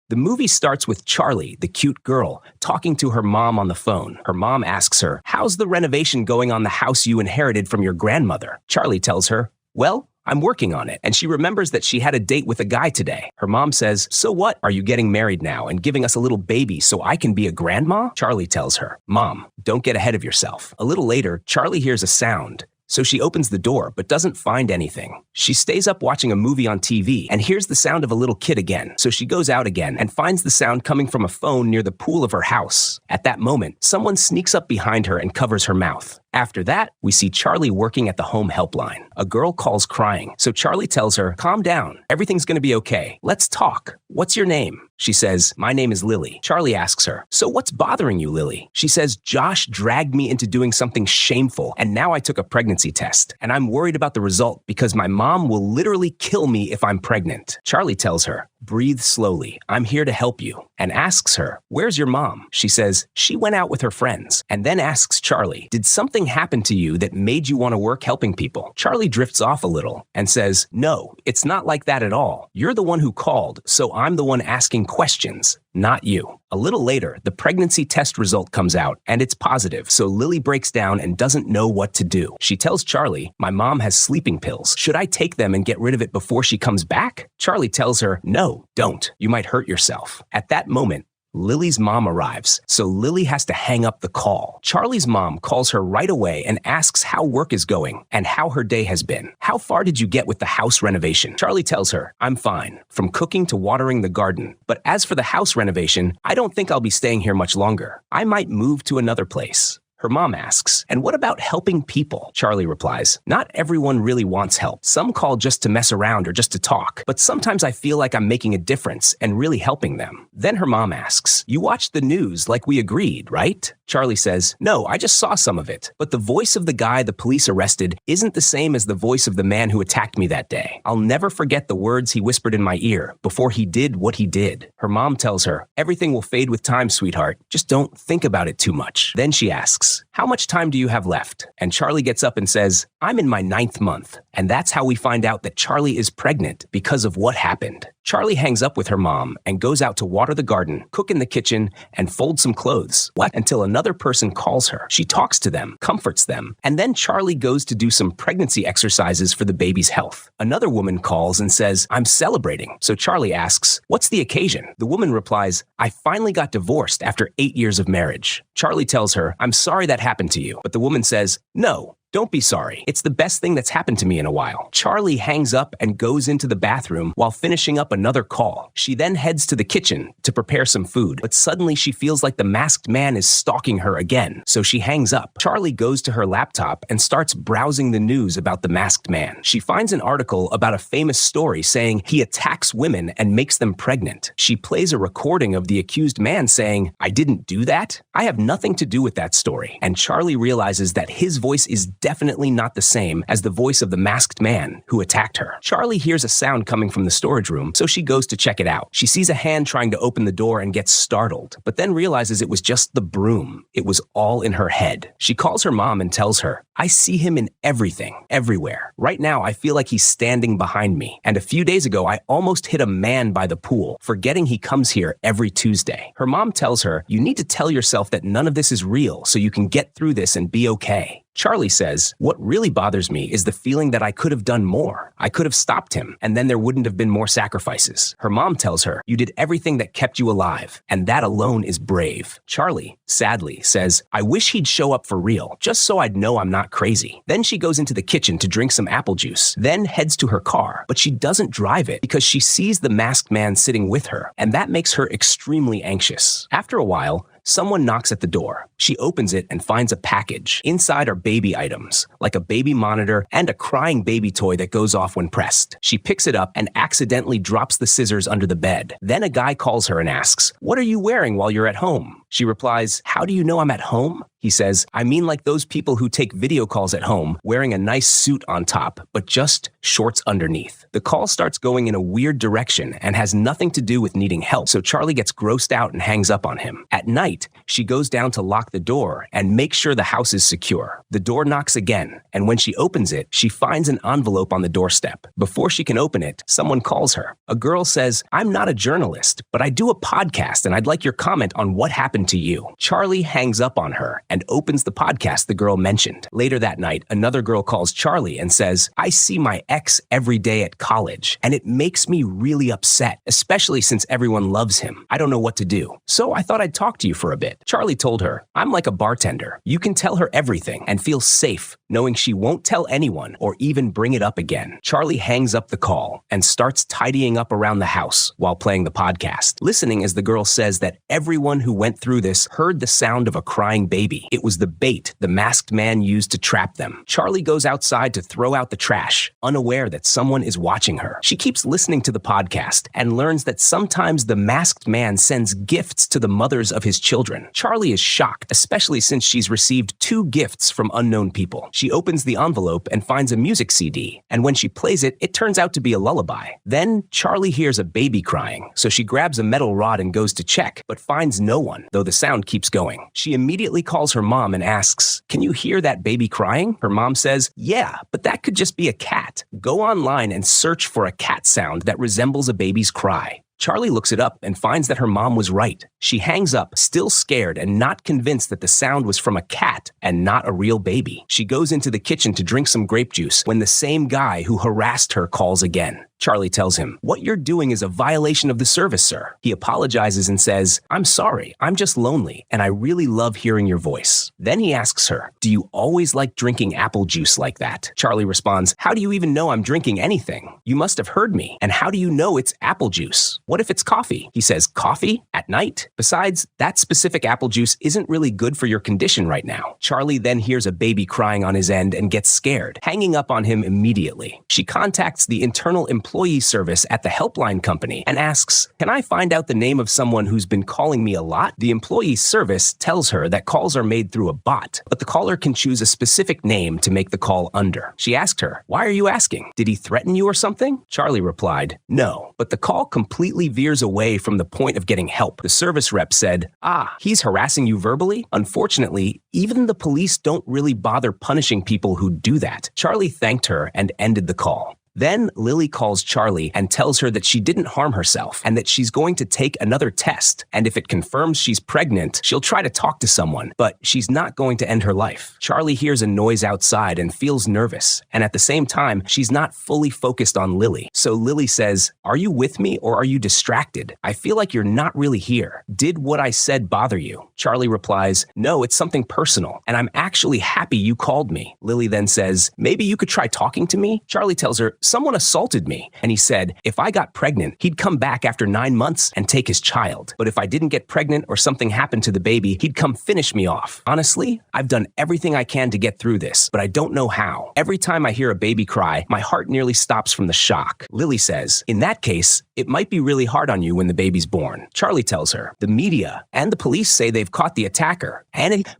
The movie starts with Charlie, the cute girl, talking to her mom on the phone. Her mom asks her, "How's the renovation going on the house you inherited from your grandmother?" Charlie tells her, "Well, I'm working on it." And she remembers that she had a date with a guy today. Her mom says, "So what? Are you getting married now and giving us a little baby so I can be a grandma?" Charlie tells her, "Mom, don't get ahead of yourself." A little later, Charlie hears a sound. So she opens the door, but doesn't find anything. She stays up watching a movie on TV and hears the sound of a little kid again. So she goes out again and finds the sound coming from a phone near the pool of her house. At that moment, someone sneaks up behind her and covers her mouth. After that, we see Charlie working at the home helpline. A girl calls crying, so Charlie tells her, "Calm down. Everything's going to be okay. Let's talk. What's your name?" She says, "My name is Lily." Charlie asks her, "So what's bothering you, Lily?" She says, "Josh dragged me into doing something shameful, and now I took a pregnancy test, and I'm worried about the result because my mom will literally kill me if I'm pregnant." Charlie tells her, "Breathe slowly. I'm here to help you," and asks her, "Where's your mom?" She says, "She went out with her friends," and then asks Charlie, "Did something happen to you that made you want to work helping people?" Charlie drifts off a little and says, "No, it's not like that at all. You're the one who called, so I'm the one asking questions, not you." A little later, the pregnancy test result comes out, and it's positive, so Lily breaks down and doesn't know what to do. She tells Charlie, "My mom has sleeping pills. Should I take them and get rid of it before she comes back?" Charlie tells her, "No, don't. You might hurt yourself." At that moment, Lily's mom arrives, so Lily has to hang up the call. Charlie's mom calls her right away and asks how work is going and how her day has been. "How far did you get with the house renovation?" Charlie tells her, "I'm fine, from cooking to watering the garden. But as for the house renovation, I don't think I'll be staying here much longer. I might move to another place." Her mom asks, "And what about helping people?" Charlie replies, "Not everyone really wants help. Some call just to mess around or just to talk. But sometimes I feel like I'm making a difference and really helping them." Then her mom asks, "You watched the news like we agreed, right?" Charlie says, "No, I just saw some of it. But the voice of the guy the police arrested isn't the same as the voice of the man who attacked me that day. I'll never forget the words he whispered in my ear before he did what he did." Her mom tells her, "Everything will fade with time, sweetheart. Just don't think about it too much." Then she asks, "How much time do you have left?" And Charlie gets up and says, "I'm in my 9th month." And that's how we find out that Charlie is pregnant because of what happened. Charlie hangs up with her mom and goes out to water the garden, cook in the kitchen, and fold some clothes. Until another person calls her. She talks to them, comforts them, and then Charlie goes to do some pregnancy exercises for the baby's health. Another woman calls and says, "I'm celebrating." So Charlie asks, "What's the occasion?" The woman replies, "I finally got divorced after 8 years of marriage." Charlie tells her, "I'm sorry that happened to you." But the woman says, "No. Don't be sorry. It's the best thing that's happened to me in a while." Charlie hangs up and goes into the bathroom while finishing up another call. She then heads to the kitchen to prepare some food, but suddenly she feels like the masked man is stalking her again, so she hangs up. Charlie goes to her laptop and starts browsing the news about the masked man. She finds an article about a famous story saying he attacks women and makes them pregnant. She plays a recording of the accused man saying, "I didn't do that. I have nothing to do with that story." And Charlie realizes that his voice is definitely not the same as the voice of the masked man who attacked her. Charlie hears a sound coming from the storage room, so she goes to check it out. She sees a hand trying to open the door and gets startled, but then realizes it was just the broom. It was all in her head. She calls her mom and tells her, "I see him in everything, everywhere. Right now, I feel like he's standing behind me. And a few days ago, I almost hit a man by the pool, forgetting he comes here every Tuesday." Her mom tells her, "You need to tell yourself that none of this is real so you can get through this and be okay." Charlie says, "What really bothers me is the feeling that I could have done more. I could have stopped him, and then there wouldn't have been more sacrifices." Her mom tells her, "You did everything that kept you alive, and that alone is brave." Charlie, sadly, says, "I wish he'd show up for real, just so I'd know I'm not crazy." Then she goes into the kitchen to drink some apple juice, then heads to her car, but she doesn't drive it because she sees the masked man sitting with her, and that makes her extremely anxious. After a while, someone knocks at the door. She opens it and finds a package. Inside are baby items, like a baby monitor and a crying baby toy that goes off when pressed. She picks it up and accidentally drops the scissors under the bed. Then a guy calls her and asks, "What are you wearing while you're at home?" She replies, "How do you know I'm at home?" He says, I mean like those people who take video calls at home wearing a nice suit on top, but just shorts underneath. The call starts going in a weird direction and has nothing to do with needing help, so Charlie gets grossed out and hangs up on him. At night, she goes down to lock the door and make sure the house is secure. The door knocks again, and when she opens it, she finds an envelope on the doorstep. Before she can open it, someone calls her. A girl says, I'm not a journalist, but I do a podcast and I'd like your comment on what happened to you. Charlie hangs up on her and opens the podcast the girl mentioned. Later that night, another girl calls Charlie and says, I see my ex every day at college, and it makes me really upset, especially since everyone loves him. I don't know what to do. So I thought I'd talk to you for a bit. Charlie told her, I'm like a bartender. You can tell her everything and feel safe knowing she won't tell anyone or even bring it up again. Charlie hangs up the call and starts tidying up around the house while playing the podcast, listening as the girl says that everyone who went through this heard the sound of a crying baby. It was the bait the masked man used to trap them. Charlie goes outside to throw out the trash, unaware that someone is watching her. She keeps listening to the podcast and learns that sometimes the masked man sends gifts to the mothers of his children. Charlie is shocked, especially since she's received 2 gifts from unknown people. She opens the envelope and finds a music CD, and when she plays it, it turns out to be a lullaby. Then Charlie hears a baby crying, so she grabs a metal rod and goes to check, but finds no one, though the sound keeps going. She immediately calls her mom and asks, can you hear that baby crying? Her mom says, yeah, but that could just be a cat. Go online and search for a cat sound that resembles a baby's cry. Charlie looks it up and finds that her mom was right. She hangs up, still scared and not convinced that the sound was from a cat and not a real baby. She goes into the kitchen to drink some grape juice when the same guy who harassed her calls again. Charlie tells him, what you're doing is a violation of the service, sir. He apologizes and says, I'm sorry, I'm just lonely, and I really love hearing your voice. Then he asks her, do you always like drinking apple juice like that? Charlie responds, how do you even know I'm drinking anything? You must have heard me. And how do you know it's apple juice? What if it's coffee? He says, coffee? At night? Besides, that specific apple juice isn't really good for your condition right now. Charlie then hears a baby crying on his end and gets scared, hanging up on him immediately. She contacts the internal employee service at the helpline company and asks, can I find out the name of someone who's been calling me a lot? The employee service tells her that calls are made through a bot, but the caller can choose a specific name to make the call under. She asked her, why are you asking? Did he threaten you or something? Charlie replied, no, but the call completely veers away from the point of getting help. The service rep said, he's harassing you verbally? Unfortunately, even the police don't really bother punishing people who do that. Charlie thanked her and ended the call. Then Lily calls Charlie and tells her that she didn't harm herself and that she's going to take another test. And if it confirms she's pregnant, she'll try to talk to someone, but she's not going to end her life. Charlie hears a noise outside and feels nervous. And at the same time, she's not fully focused on Lily. So Lily says, are you with me or are you distracted? I feel like you're not really here. Did what I said bother you? Charlie replies, no, it's something personal. And I'm actually happy you called me. Lily then says, maybe you could try talking to me? Charlie tells her, someone assaulted me, and he said, if I got pregnant, he'd come back after 9 months and take his child. But if I didn't get pregnant or something happened to the baby, he'd come finish me off. Honestly, I've done everything I can to get through this, but I don't know how. Every time I hear a baby cry, my heart nearly stops from the shock. Lily says, in that case, it might be really hard on you when the baby's born. Charlie tells her, the media and the police say they've caught the attacker,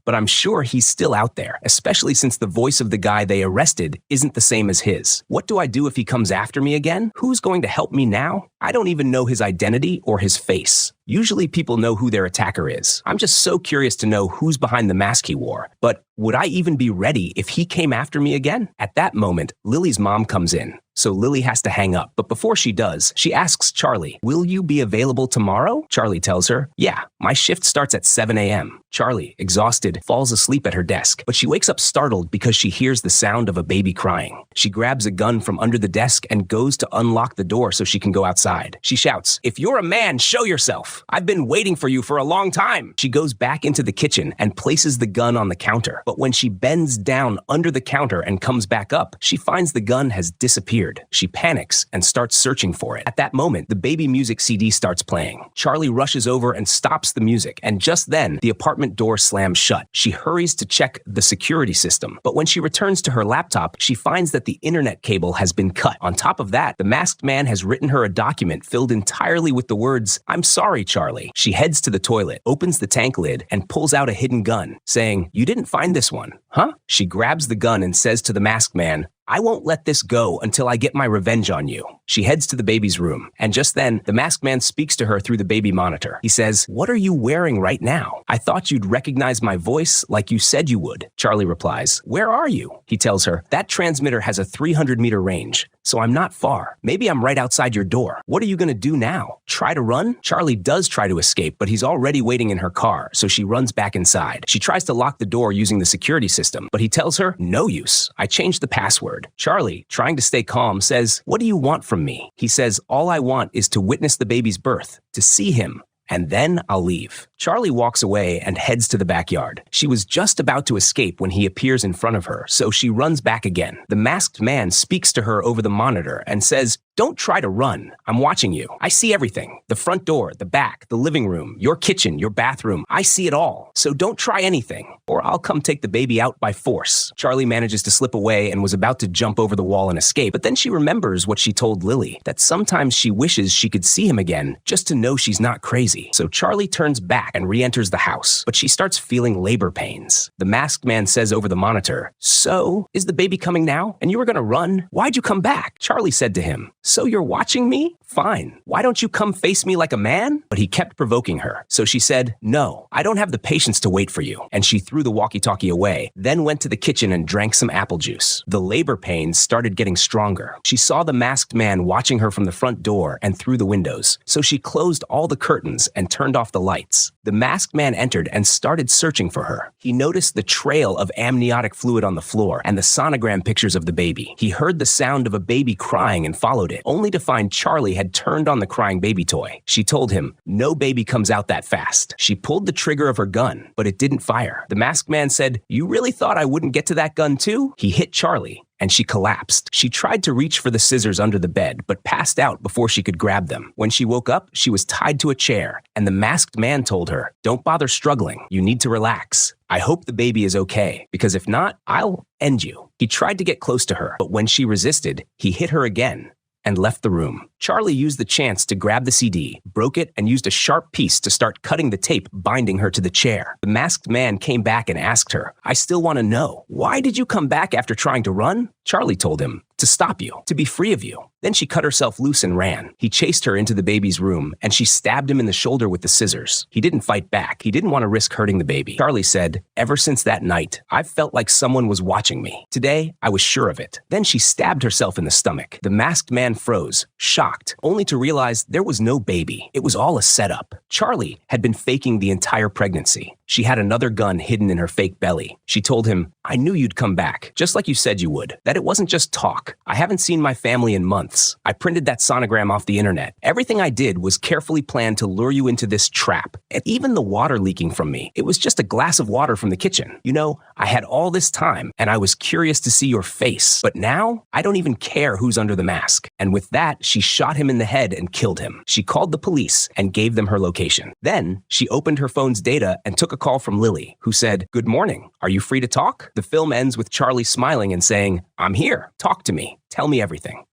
but I'm sure he's still out there, especially since the voice of the guy they arrested isn't the same as his. What do I do if he comes after me again? Who's going to help me now? I don't even know his identity or his face. Usually people know who their attacker is. I'm just so curious to know who's behind the mask he wore. But would I even be ready if he came after me again? At that moment, Lily's mom comes in, so Lily has to hang up. But before she does, she asks Charlie, will you be available tomorrow? Charlie tells her, yeah, my shift starts at 7 a.m. Charlie, exhausted, falls asleep at her desk, but she wakes up startled because she hears the sound of a baby crying. She grabs a gun from under the desk and goes to unlock the door so she can go outside. She shouts, if you're a man, show yourself. I've been waiting for you for a long time. She goes back into the kitchen and places the gun on the counter. But when she bends down under the counter and comes back up, she finds the gun has disappeared. She panics and starts searching for it. At that moment, the baby music CD starts playing. Charlie rushes over and stops the music, and just then, the apartment apartment door slams shut. She hurries to check the security system, but when she returns to her laptop, she finds that the internet cable has been cut. On top of that, the masked man has written her a document filled entirely with the words, "I'm sorry, Charlie." She heads to the toilet, opens the tank lid, and pulls out a hidden gun, saying, "You didn't find this one, huh?" She grabs the gun and says to the masked man, "I won't let this go until I get my revenge on you." She heads to the baby's room, and just then, the masked man speaks to her through the baby monitor. He says, "What are you wearing right now? I thought you'd recognize my voice like you said you would." Charlie replies, "Where are you?" He tells her, "That transmitter has a 300-meter range, so I'm not far. Maybe I'm right outside your door. What are you gonna do now? Try to run?" Charlie does try to escape, but he's already waiting in her car, so she runs back inside. She tries to lock the door using the security system, but he tells her, "No use. I changed the password." Charlie, trying to stay calm, says, "What do you want from me?" He says, "All I want is to witness the baby's birth, to see him, and then I'll leave." Charlie walks away and heads to the backyard. She was just about to escape when he appears in front of her, so she runs back again. The masked man speaks to her over the monitor and says, "Don't try to run. I'm watching you. I see everything. The front door, the back, the living room, your kitchen, your bathroom. I see it all. So don't try anything, or I'll come take the baby out by force." Charlie manages to slip away and was about to jump over the wall and escape, but then she remembers what she told Lily, that sometimes she wishes she could see him again just to know she's not crazy. So Charlie turns back and re-enters the house, but she starts feeling labor pains. The masked man says over the monitor, "So, is the baby coming now? And you were gonna run? Why'd you come back?" Charlie said to him, "So you're watching me? Fine. Why don't you come face me like a man?" But he kept provoking her, so she said, "No, I don't have the patience to wait for you." And she threw the walkie-talkie away, then went to the kitchen and drank some apple juice. The labor pains started getting stronger. She saw the masked man watching her from the front door and through the windows, so she closed all the curtains and turned off the lights. The masked man entered and started searching for her. He noticed the trail of amniotic fluid on the floor and the sonogram pictures of the baby. He heard the sound of a baby crying and followed it, only to find Charlie had turned on the crying baby toy. She told him, "No baby comes out that fast." She pulled the trigger of her gun, but it didn't fire. The masked man said, "You really thought I wouldn't get to that gun too?" He hit Charlie, and she collapsed. She tried to reach for the scissors under the bed, but passed out before she could grab them. When she woke up, she was tied to a chair, and the masked man told her, "Don't bother struggling. You need to relax. I hope the baby is okay, because if not, I'll end you." He tried to get close to her, but when she resisted, he hit her again and left the room. Charlie used the chance to grab the CD, broke it, and used a sharp piece to start cutting the tape binding her to the chair. The masked man came back and asked her, "I still want to know, why did you come back after trying to run?" Charlie told him, "To stop you, to be free of you." Then she cut herself loose and ran. He chased her into the baby's room, and she stabbed him in the shoulder with the scissors. He didn't fight back. He didn't want to risk hurting the baby. Charlie said, "Ever since that night, I've felt like someone was watching me. Today, I was sure of it." Then she stabbed herself in the stomach. The masked man froze, shocked, only to realize there was no baby. It was all a setup. Charlie had been faking the entire pregnancy. She had another gun hidden in her fake belly. She told him, "I knew you'd come back, just like you said you would. That it wasn't just talk. I haven't seen my family in months. I printed that sonogram off the internet. Everything I did was carefully planned to lure you into this trap. And even the water leaking from me, it was just a glass of water from the kitchen. You know, I had all this time, and I was curious to see your face. But now, I don't even care who's under the mask." And with that, she shot him in the head and killed him. She called the police and gave them her location. Then, she opened her phone's data and took a call from Lily, who said, "Good morning. Are you free to talk?" The film ends with Charlie smiling and saying, "I'm here. Talk to me. Tell me everything."